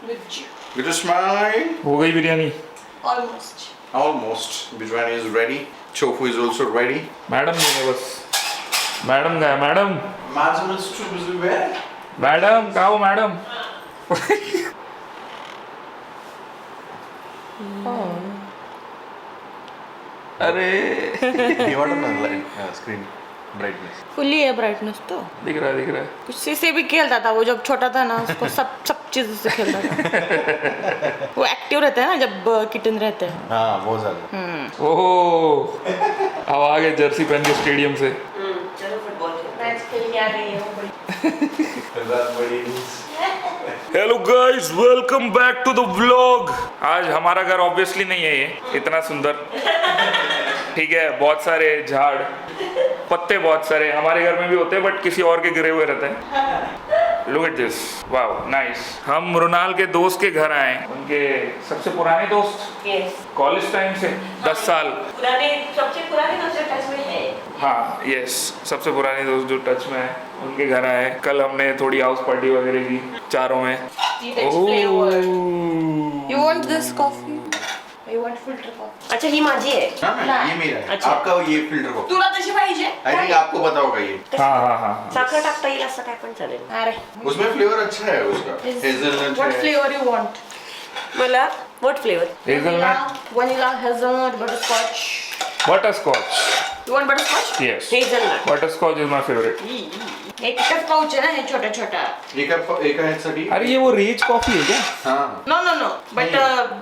With a smile. हो गई biryani? Almost. Almost. Biryani is ready. Tofu is also ready. Madam नहीं है बस. मैडम गया madam. Madam is too busy where? Madam कहाँ हो मैडम? अरे You want to light screen brightness. Fully है ब्राइटनेस तो. दिख रहा है. कुछ से भी खेलता था वो जब छोटा था ना, उसको सब चीज़ों से खेलता था. वो एक्टिव रहता है ना जब किटन रहते हैं. हाँ बहुत ज़्यादा. ओह अब आ गए जर्सी पहन के स्टेडियम से. चलो फुटबॉल मैच खेल के आ गई है hello guys, welcome back to the vlog. आज हमारा घर ऑब्वियसली नहीं है ये इतना सुंदर. ठीक है, बहुत सारे झाड़ पत्ते बहुत सारे हमारे घर में भी होते हैं बट किसी और के गिरे हुए रहते हैं. Look at this, wow nice. हम मृणाल के दोस्त के घर आए, उनके सबसे पुराने दोस्त. कॉलेज टाइम से 10 साल सबसे पुराने दोस्त टच में है. हाँ यस, सबसे पुराने दोस्त जो टच में है उनके घर आए. कल हमने थोड़ी हाउस पार्टी वगैरह की चारों में. You want this coffee? You want filter coffee? अच्छा ही माझी आहे. ये मेरा है. अच्छा. आपका ये फिल्टर को. तुला तशी पाहिजे? I think आपको पता होगा ये. हाँ. साखर टाकता येईल असं काय पण चालेल. अरे. उसमें फ्लेवर अच्छा है उसका. हेज़लनट What है. flavor you want? मला what flavour? Hazelnut, Vanilla, hazelnut, butterscotch. Butterscotch. You want butterscotch? Yes, hazelnut. Butterscotch is my favourite. एकच पाउच आहे ना हे छोटा छोटा. एक ह्यासाठी. अरे ये वो रेज कॉफी है क्या? हाँ. No. But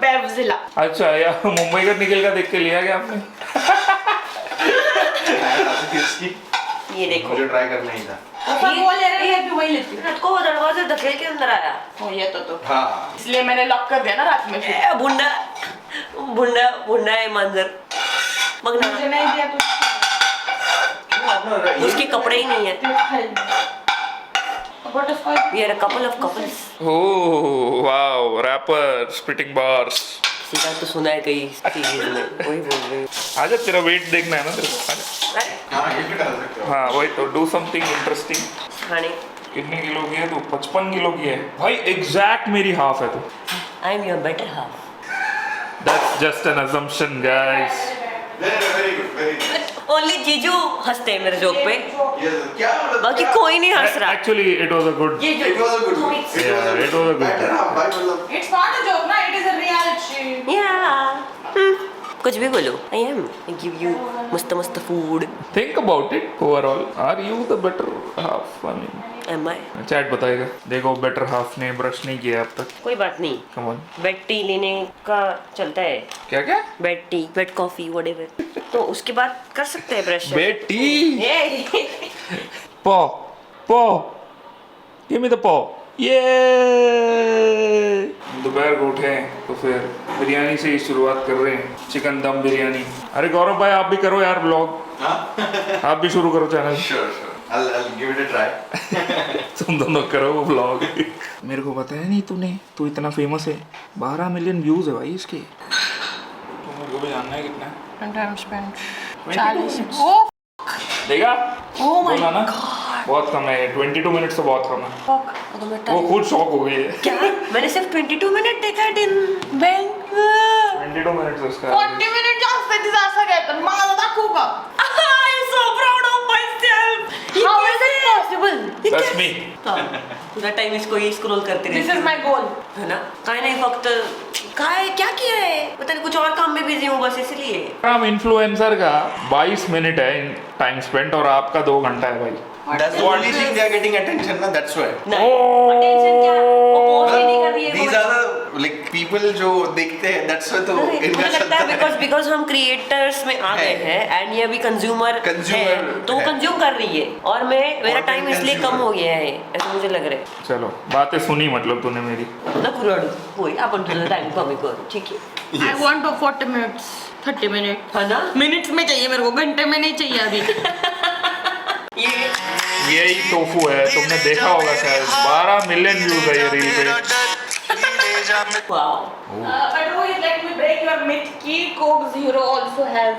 Bevzilla. अच्छा, या मुंबई का निकल का देख के लिया क्या आपने? ये देखो. मुझे ट्राई करना ही था. बोल रहे हैं कि वही लेती हूँ. रात को वो दरवाजे धकेल के अंदर आया. हो ये तो हाँ. इसलिए मैंने लॉक कर दिया ना रात में. फिर ए, भुंडा है मांजर. मग मुझे ना नहीं दिया तो उसके कपड़े ही नहीं है. Butterscotch. We are a couple of couples. Oh wow, rapper spitting bars. सीधा तो सुना है कई सीरीज में. वही बोल रही हूँ. आजा, तेरा वेट देखना है ना तेरे को. आजा. अरे, हाँ ये भी डाल सकते हो. हाँ वही तो, डू समथिंग इंटरेस्टिंग. खाने. कितने किलो की है तू? 55 किलो की है भाई. एग्जैक्ट मेरी हाफ है तू. I am your better half. That's just an assumption guys. Very good. Only जीजू हंसते हैं मेरे जोक पे. Yes. क्या मतलब? बाकी कोई नहीं हंस रहा. Actually it was a good. जीजू. It was a good one. Yeah, it was a good Better one. half, भाई मतलब. It's not a joke, na. It is a reality. Yeah. कुछ भी बोलो. I am. I give you मस्त मस्त food. Think about it overall. Are you the better half? I mean, Am I? Chat बताएगा. देखो, better half ने brush नहीं किया अब तक. कोई बात नहीं. Come on. बेड टी लेने का चलता है. क्या? Bed tea, bed coffee, whatever. तो उसके बाद कर सकते हैं ब्रश. बेटी. ये Paw. Give me the paw. ये दोपहर को उठे तो फिर बिरयानी से ही शुरुआत कर रहे हैं. चिकन दम बिरयानी. अरे गौरव भाई, आप भी करो यार ब्लॉग. आप भी शुरू करो channel. Sure. I'll give it a try. तुम दोनों करो वो ब्लॉग. मेरे को बताया नहीं तूने, तू इतना फेमस है. 12 मिलियन व्यूज है भाई इसके. तुम मेरे को भी जानना है कितना है? Time spent 40. Oh, देखा? Oh my बोला ना, बहुत कम है. 22 मिनट तो बहुत कम है. fuck. वो खुद शॉक हो गई है. क्या? मैंने सिर्फ 22 मिनट देखा है दिन. Bank. 22 मिनट से उसका 40 minutes जास्त आहे तिचा असं काय तर मला दाखवू का? I am so proud of myself. How is it possible? That's me. पूरा टाइम इसको ये स्क्रॉल करते This रहती is my goal. है ना. काय नहीं, फक्त काय क्या किया है पता नहीं, कुछ और काम में बिजी हूँ बस इसलिए. काम इन्फ्लुएंसर का 22 मिनट है टाइम स्पेंड और आपका 2 घंटा है भाई. That's the only thing they are getting attention ना. That's why. नहीं अटेंशन क्या, वो पोस्ट ही नहीं कर रही है. These are the like people जो देखते हैं. That's why तो मुझे इनका लगता चलता है है. बिकॉज हम क्रिएटर्स में आ गए हैं एंड ये अभी कंज्यूमर है, तो वो है. कंज्यूम कर रही है और मेरा Content टाइम इसलिए कम consumer. हो गया है ऐसा मुझे लग रहा है. चलो, बातें सुनी मतलब तूने मेरी. ना कुराडू होय आपण तुझा टाइम कमी कर. ठीक है. I want to 40 minutes. 30 minutes. है ना. मिनट्स में चाहिए मेरे को, घंटे में नहीं चाहिए अभी. यही टोफू है, तुमने देखा होगा शायद. 12 मिलियन व्यूज है ये रील पे. Wow. But Rohit, let me break your myth कि Coke Zero also has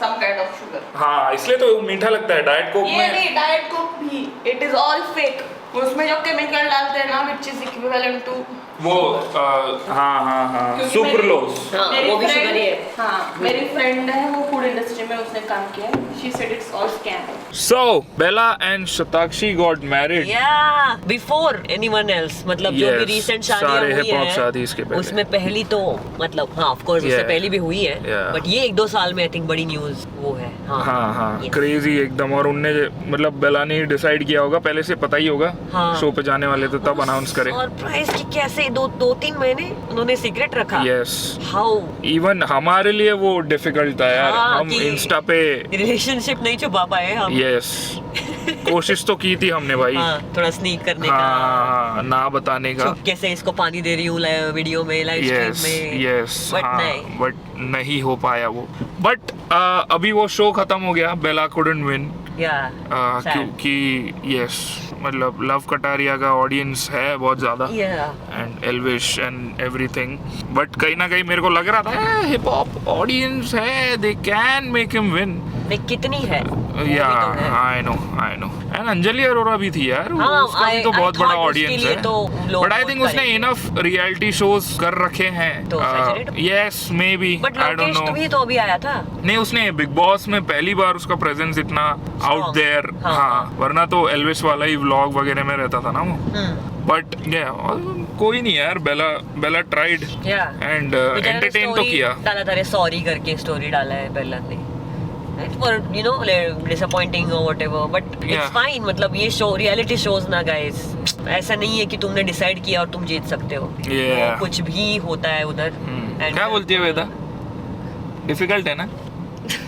some kind of sugar. हाँ, इसलिए तो मीठा लगता है डाइट कोक ये में. नहीं, डाइट कोक भी. It is all fake. उसमें जो केमिकल डालते हैं ना, which is equivalent to वो हाँ सुक्रोलोज। हाँ, वो भी शुगर है। हाँ, मेरी फ्रेंड है वो फूड इंडस्ट्री में उसने काम किया है। She said it's all scam. So Bella and Shatakshi got married. Yeah, before anyone else. मतलब जो भी Yes, recent सारे शादियाँ हुई hip-hop हैं, शादी इसके पहले। उसमें पहली तो मतलब हाँ of course उससे Yeah. पहली भी हुई है, Yeah. बट ये 1-2 साल में आई थिंक बड़ी न्यूज वो है। हाँ Yes. क्रेजी एकदम। और उनने मतलब बेला ने डिसाइड किया होगा, पहले से पता ही होगा हाँ। शो पे जाने वाले तो तब अनाउंस करे। सरप्राइज की कैसे 2-3 महीने उन्होंने सीक्रेट रखा। यस, हाउ इवन हमारे लिए वो डिफिकल्ट था यार। हाँ, हम कि- इंस्टा पे रिलेशनशिप नहीं छुपा पाए हम। यस कोशिश तो की थी हमने भाई। हाँ, थोड़ा स्नीक करने का, हाँ ना बताने का। चुपके से इसको पानी दे रही हूँ वीडियो में, लाइव यस स्ट्रीम में। यस But हाँ नहीं। बट नहीं हो पाया वो। बट अभी वो शो खत्म हो गया, बेला couldn't win। Yeah, sad. क्योंकि यस मतलब लव कटारिया का ऑडियंस है बहुत ज्यादा Yeah. And Elvish and everything. But कहीं ना कहीं मेरे को लग रहा था हिप हॉप ऑडियंस है, they can make him win. देख कितनी है। या I know and Anjali Arora भी थी यार। हाँ, उसका भी तो I बहुत thought बड़ा उसके ऑडियंस लिए है। तो लोग बट आई vote थिंक उसने करेंगे। इनफ रियलिटी शोज कर रखे हैं। तो saturated? Yes maybe, but I don't लोकेश नो। भी तो अभी आया था। नहीं उसने बिग बॉस में पहली बार उसका प्रेजेंस इतना आउट देयर। हाँ। हाँ वरना तो एल्विश वाला ही व्लॉग वगैरह में रहता था ना वो। बट कोई नहीं यार, बेला ट्राइड एंड एंटरटेन तो किया। डाला था सॉरी करके, स्टोरी डाला है बेला ने फॉर यू नो डिसअपॉइंटिंग और whatever, but Yeah. It's fine. मतलब ये शो रियलिटी शोज ना गाइस, ऐसा नहीं है कि तुमने डिसाइड किया और तुम जीत सकते हो। Yeah. वो कुछ भी होता है उधर। And- क्या बोलती है वेदा? डिफिकल्ट है ना?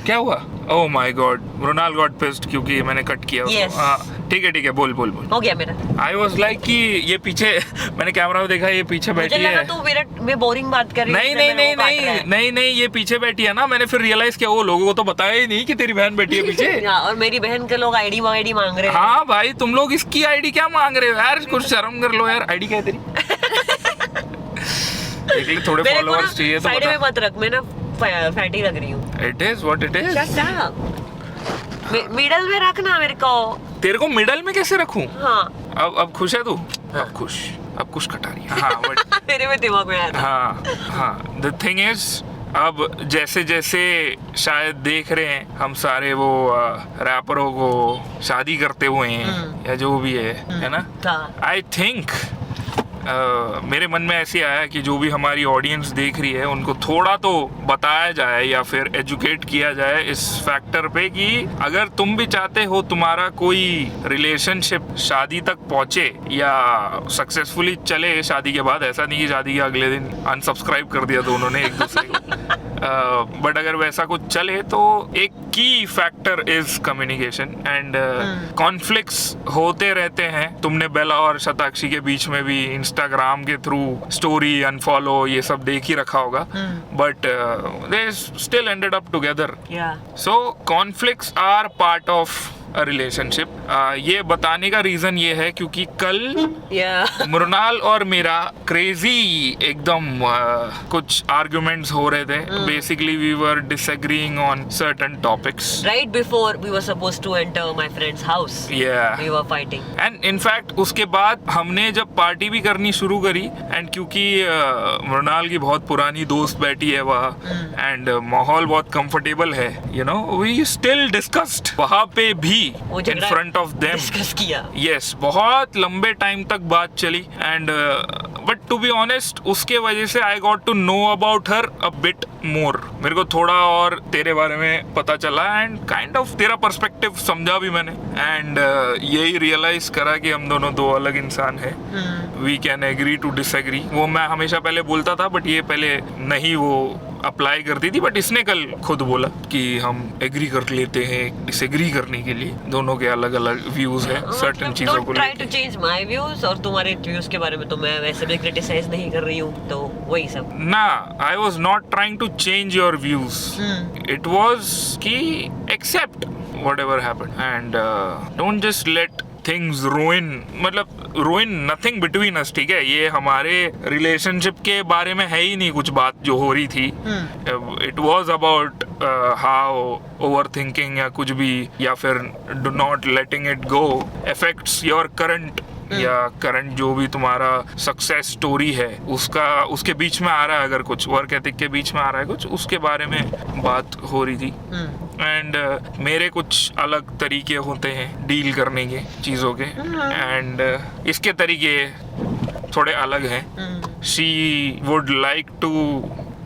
क्या हुआ? Oh my God, Ronal got pissed क्योंकि मैंने कट किया उसको। Yes. हाँ ठीक है बोल। हो गया मेरा। आई वाज लाइक कि ये पीछे मैंने कैमरा में देखा, ये पीछे मुझे बैठी लगा है। तू मेरा मैं बोरिंग बात कर रही हूँ, नहीं इसलिए नहीं मेरे नहीं को काट रहा नहीं है। नहीं नहीं ये पीछे बैठी है ना। मैंने फिर रियलाइज किया वो लोगों को तो बताया ही नहीं कि तेरी बहन बैठी है पीछे। हाँ, और मेरी बहन के लोग आईडी मांग रहे हैं। हाँ भाई तुम लोग इसकी आईडी क्या मांग रहे हो यार? कुछ शर्म कर लो यार। आईडी क्या है तेरी? देख ले, थोड़े मेरे को ना फॉलोअर्स चाहिए तो साइड में बता। मत रख, मैं ना फैटी लग रही हूँ। It is what it is. Shut up. Middle में रखना मेरे को। तेरे को मिडल में कैसे रखूं? हाँ। अब खुश है तू? अब खुश कटा रही है। हाँ बट मेरे में दिमाग में आया था। हाँ द थिंग इज अब जैसे जैसे शायद देख रहे हैं हम सारे वो रैपरों को शादी करते हुए हैं या जो भी है ना? था। आई थिंक मेरे मन में ऐसे आया कि जो भी हमारी ऑडियंस देख रही है उनको थोड़ा तो बताया जाए या फिर एजुकेट किया जाए इस फैक्टर पे कि अगर तुम भी चाहते हो तुम्हारा कोई रिलेशनशिप शादी तक पहुंचे या सक्सेसफुली चले शादी के बाद, ऐसा नहीं कि शादी के अगले दिन अनसब्सक्राइब कर दिया दोनों ने एक दूसरे को। बट अगर वैसा कुछ चले तो एक की factor is communication and conflicts होते रहते हैं। तुमने बेला और शताक्षी के बीच में भी इंस्टाग्राम के थ्रू स्टोरी अनफॉलो ये सब देख ही रखा होगा, but they still ended up together. So conflicts are part of relationship. ये बताने का रीजन ये है क्योंकि कल मृणाल और मेरा क्रेजी एकदम कुछ आर्गुमेंट्स हो रहे थे। Basically we were disagreeing on certain topics Right before we were supposed to enter my friend's house. Yeah. We were fighting. And in fact उसके बाद हमने जब पार्टी भी करनी शुरू करी एंड क्योंकि मृणाल की बहुत पुरानी दोस्त बैठी है वहाँ एंड माहौल बहुत कंफर्टेबल है, you know we still discussed वहाँ पे भी वो इन झगड़ा फ्रंट ऑफ देम। discuss किया। यस बहुत लंबे टाइम तक बात चली and but to be honest उसके वजह से I got to know about her a bit more. मेरे को थोड़ा और तेरे बारे में पता चला एंड काइंड ऑफ तेरा पर्सपेक्टिव समझा भी मैंने एंड यही रियलाइज करा कि हम दोनों दो अलग इंसान हैं। We can agree to disagree. वो मैं हमेशा पहले बोलता था बट ये पहले नहीं वो अप्लाई करती थी, बट इसने कल खुद बोला कि हम एग्री कर लेते हैं डिसएग्री करने के लिए। दोनों के अलग अलग व्यूज हैं सर्टेन चीजों को try to change my views, और तुम्हारे व्यूज के बारे में तो मैं वैसे भी क्रिटिसाइज नहीं कर रही हूँ, तो वही सब ना। I was not trying to change your views, it was कि accept whatever happen and don't just let things ruin, मतलब ruin nothing between us। ठीक है, ये हमारे रिलेशनशिप के बारे में है ही नहीं कुछ बात जो हो रही थी। It was about how over thinking या कुछ भी या फिर do not letting it go affects your current या करंट जो भी तुम्हारा सक्सेस स्टोरी है उसके बीच में आ रहा है, अगर कुछ वर्क एथिक के बीच में आ रहा है कुछ, उसके बारे में बात हो रही थी। एंड मेरे कुछ अलग तरीके होते हैं डील करने के चीज़ों के, एंड इसके तरीके थोड़े अलग हैं। She would like to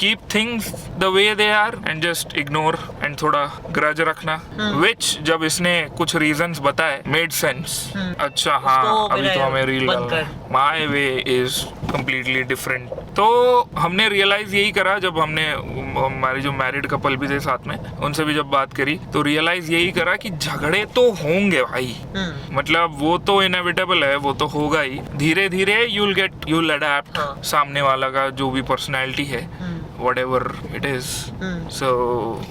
keep things the way they are and just ignore and थोड़ा ग्रज रखना, which जब इसने कुछ reasons बताए made sense। अच्छा हाँ, अभी तो हमें रील डालना है, my way is completely different। तो हमने रियलाइज यही करा जब हमने हमारे जो मैरिड कपल भी थे साथ में, उनसे भी जब बात करी तो रियलाइज यही करा कि झगड़े तो होंगे भाई, मतलब वो तो इनएविटेबल है, वो तो होगा ही। धीरे धीरे you'll adapt सामने वाला का जो भी पर्सनैलिटी है, whatever it is, so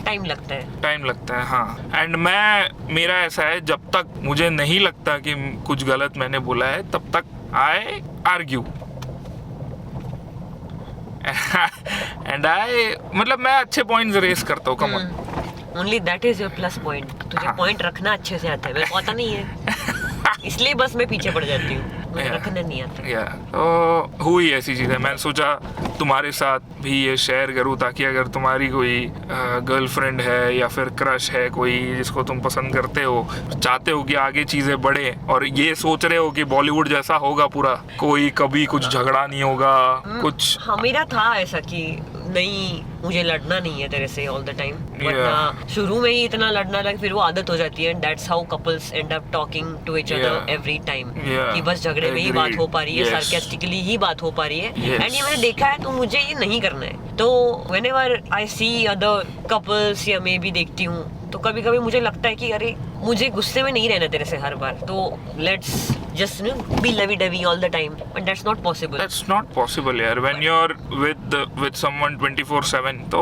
time लगता है हाँ। एंड मेरा ऐसा है, जब तक मुझे नहीं लगता कि कुछ गलत मैंने बोला है तब तक I argue and मतलब मैं अच्छे पॉइंट्स रेस करता हूँ, come on. Only that is your plus point. तुझे पॉइंट रखना अच्छे से आता है, मेरे को आता नहीं है, इसलिए बस मैं पीछे पड़ जाती हूँ, मुझे रखना नहीं आता। तो हुई ऐसी चीज़ है, मैंने सोचा तुम्हारे साथ भी ये शेयर करूँ, ताकि अगर तुम्हारी कोई गर्लफ्रेंड है या फिर क्रश है कोई जिसको तुम पसंद करते हो, चाहते हो कि आगे चीज़ें बढ़े, और ये सोच रहे हो कि बॉलीवुड जैसा होगा पूरा, कोई कभी कुछ झगड़ा नहीं होगा कुछ। हाँ, मेरा था ऐसा कि नहीं, मुझे लड़ना नहीं है तेरे से ऑल द टाइम, वरना शुरू में ही इतना लड़ना लगे फिर वो आदत हो जाती है। And that's how couples end up talking to each other every time, कि बस झगड़े में ही बात हो पा रही है, सार्केस्टिकली ही बात हो पा रही है। एंड ये मैंने देखा है, तो मुझे ये नहीं करना है। तो whenever I see other couples या मैं भी देखती हूँ, तो कभी कभी मुझे लगता है कि अरे मुझे गुस्से में नहीं रहना तेरे से हर बार, तो let's just be lovey-dovey all the time, but that's not possible. That's not possible यार, when you're with someone 24/7, तो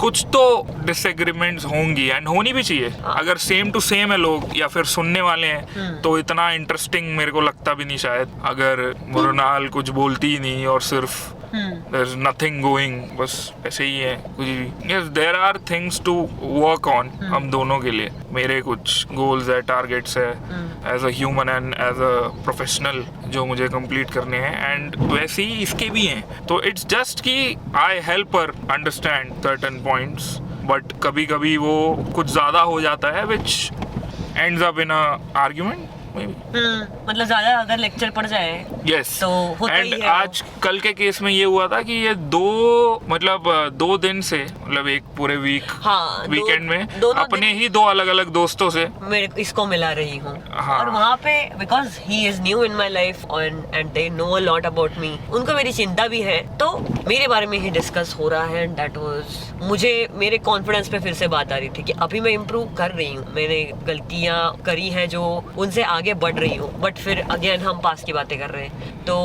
कुछ तो disagreements होंगी, and होनी भी चाहिए। अगर same to same है लोग या फिर सुनने वाले हैं, तो इतना interesting मेरे को लगता भी नहीं शायद, अगर मुरनाल कुछ बोलती ही नहीं और सिर्फ there's nothing going, बस ऐसे ही है कुछ भी। Yes, there are things to work on हम दोनों के लिए। मेरे कुछ goals है, targets है as a human and as a professional जो मुझे complete करने हैं, and वैसे ही इसके भी हैं। तो it's just कि I help her understand certain points, but कभी कभी वो कुछ ज़्यादा हो जाता है which ends up in a argument। मतलब ज्यादा अगर लेक्चर पड़ जाए yes, तो होता ही है। आज कल के केस में ये हुआ था कि ये 2 दिन से, मतलब एक पूरे वीकेंड में अपने ही 2 अलग अलग दोस्तों से मैं इसको मिला रही हूँ। हाँ। और वहाँ पे because he is new in my life and they know a lot about me, उनको मेरी चिंता भी है, तो मेरे बारे में ही डिस्कस हो रहा है। एंड दैट वाज, मुझे मेरे कॉन्फिडेंस पे फिर से बात आ रही थी कि अभी मैं इम्प्रूव कर रही हूँ, मैंने गलतियाँ करी हैं जो उनसे आगे बढ़ रही हूँ, बट फिर अगेन हम पास की बातें कर रहे हैं, तो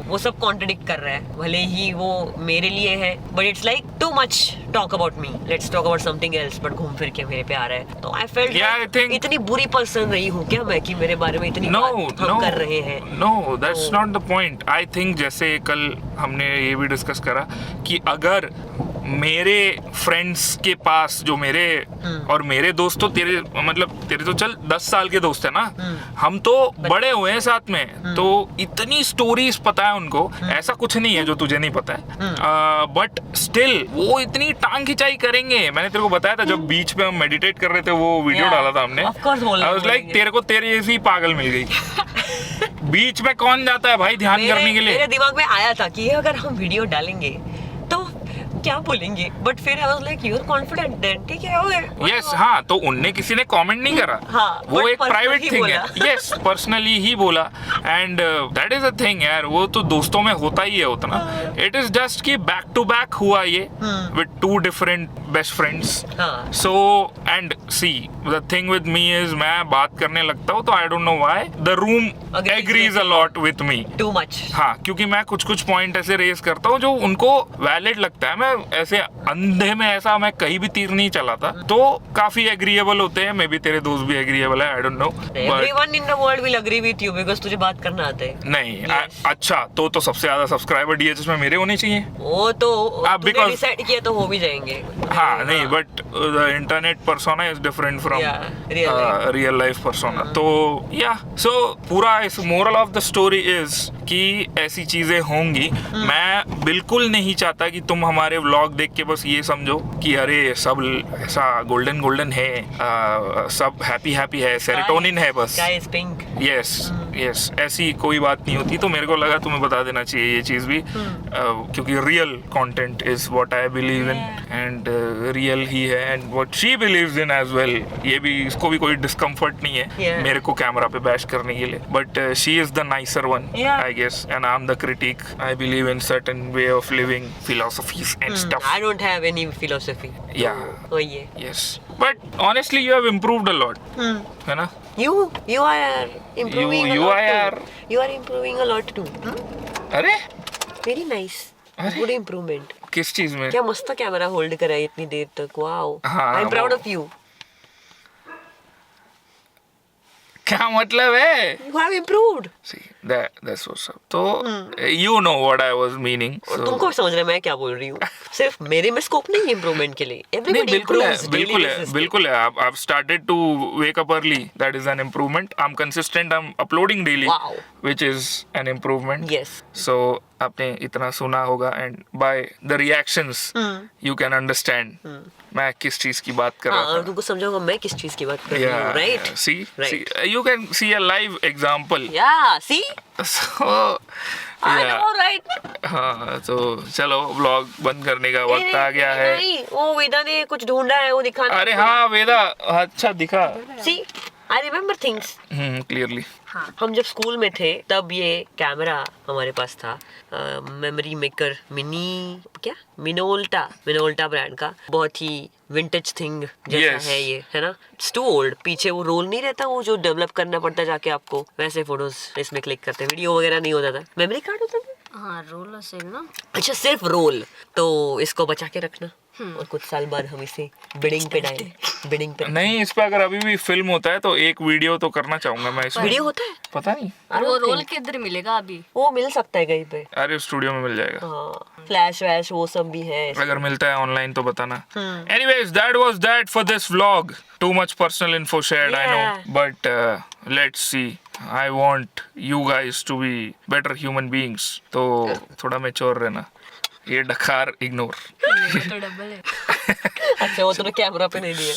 वो सब कॉन्ट्रडिक्ट कर रहा है। भले ही वो मेरे लिए है, but it's like too much talk about me, let's talk about something else, but घूम फिर के मेरे पे आ रहा है। तो आई फेल्ट इतनी बुरी पर्सन रही हूँ क्या मैं कि मेरे बारे में इतनी बात हम कर रहे हैं। No, that's not the point. I think जैसे कल हमने ये भी डिस्कस करा कि अगर मेरे फ्रेंड्स के पास जो मेरे और मेरे दोस्त तो तेरे, मतलब तेरे तो चल 10 साल के दोस्त है ना, हम तो बड़े हुए हैं साथ में, तो इतनी स्टोरीज पता है उनको, ऐसा कुछ नहीं है जो तुझे नहीं पता है, बट स्टिल वो इतनी टांग खिंचाई करेंगे। मैंने तेरे को बताया था जब बीच पे हम मेडिटेट कर रहे थे, वो वीडियो डाला था हमने, आई वाज लाइक तेरे को तेरी जैसी पागल मिल गई। बीच में कौन जाता है भाई ध्यान करने के लिए? मेरे दिमाग में आया था कि अगर हम वीडियो डालेंगे तो क्या बोलेंगे, बट फिर I was like you are confident then, ठीक है, ओके। यस, हाँ, तो उनने किसी ने कमेंट नहीं करा, हाँ, वो एक प्राइवेट थिंग है। यस, पर्सनली ही बोला, and that is a thing यार, वो तो दोस्तों में होता ही है उतना। इट इज जस्ट कि बैक टू बैक हुआ ये with 2 different best friends. So and see the thing with me is, मैं बात करने लगता हूँ तो आई don't know why the room agrees a lot with me too much. हाँ, क्योंकि मैं कुछ पॉइंट ऐसे रेज करता हूँ जो उनको वैलिड लगता है। मैं ऐसे अंधे में ऐसा मैं कहीं भी तीर नहीं चलाता, तो काफी एग्रीएबल होते हैं। मे बी तेरे दोस्त भी एग्रीएबल है, I don't know. Everyone in the world will agree with you because तुझे बात करना आता है। नहीं, अच्छा, तो सबसे ज्यादा सब्सक्राइबर डीएचएस में मेरे होने चाहिए। वो तो तूने डिसाइड किया तो हो भी जाएंगे। हाँ, नहीं, but the internet persona is different from Yeah, real life. real life persona. तो so पूरा इस moral of the story is कि ऐसी चीजें होंगी. मैं बिल्कुल नहीं चाहता कि तुम हमारे व्लॉग देख के बस ये समझो कि अरे सब ऐसा गोल्डन है, सब हैप्पी है, सेरोटोनिन है बस. Sky is pink. यस ऐसी कोई बात नहीं होती. तो मेरे को लगा तुम्हें बता देना चाहिए ये चीज़ भी, क्योंकि real content is what I believe in and real ही है and what she believes in as well. ये भी इसको भी कोई डिस्कम्फर्ट नहीं है मेरे को कैमरा पे बैश करने के लिए, but she is the nicer one I guess and I am the critic. I believe in certain way of living, philosophies and stuff. I don't have any philosophy. Yeah. Oh yeah. Yes, but honestly you have improved a lot, है ना? You are improving a You lot are. too. You are improving a lot too. अरे Very nice. अरे? Good improvement. किस चीज में? क्या मस्त camera hold करा है इतनी देर तक. वाओ. हाँ, आई एम प्राउड वो- ऑफ यू. क्या मतलब है? You have improved. See, that's what's up. तो you know what I was meaning. और So, तुमको समझ रहा है मैं क्या बोल रही हूँ. सिर्फ मेरे में स्कोप नहीं है इम्प्रूवमेंट के लिए. नहीं Everybody बिल्कुल है, improves daily basis पे. बिल्कुल है. I've started to wake up early. That is an improvement. I'm consistent. I'm uploading daily, Wow. which is an improvement. Yes. So आपने इतना सुना होगा and by the reactions you can understand मैं किस चीज की बात कर हाँ, रहा और था. तुमको समझाऊंगा मैं किस चीज की बात कर रही हूँ. Yeah, right. see, you can see a live example. या see. So, I yeah. No right. हाँ तो चलो व्लॉग बंद करने का वक्त आ गया है. नहीं, वो वेदा ने कुछ ढूंढा है वो दिखाना. अरे हाँ वेदा, अच्छा दिखा. सी आई रिमेम्बर थिंग्स. क्लियरली. हम जब स्कूल में थे तब ये कैमरा हमारे पास था. मेमोरी मेकर मिनोल्टा ब्रांड का. बहुत ही विंटेज थिंग जैसा Yes. है ये, है ना. It's too old. पीछे वो रोल नहीं रहता, वो जो डेवलप करना पड़ता है जाके आपको, वैसे फोटोज इसमें क्लिक करते. वीडियो वगैरह नहीं होता था. मेमोरी कार्ड होता था. हाँ रोल सेव ना. अच्छा सिर्फ रोल. तो इसको बचा के रखना और कुछ साल बाद हम इसे बिडिंग पे डालें. बिडिंग पे नहीं इस पे अगर अभी भी फिल्म होता है तो एक वीडियो तो करना चाहूंगा मैं इसमें. वीडियो होता है. पता नहीं. वो रोल किधर मिलेगा अभी? वो मिल सकता है कहीं पे. अरे स्टूडियो में मिल जाएगा. हाँ फ्लैश वैश वो सब भी है. अगर मिलता है ऑनलाइन तो बताना. Anyways, that was that for this vlog. Too much personal info shared, I know, Yeah. but let's see. I want you guys to be better human beings. तो थोड़ा मैच्योर रहना. ये डकार इग्नोर. तो डबल है. अच्छा वो तो कैमरा पे नहीं दिया.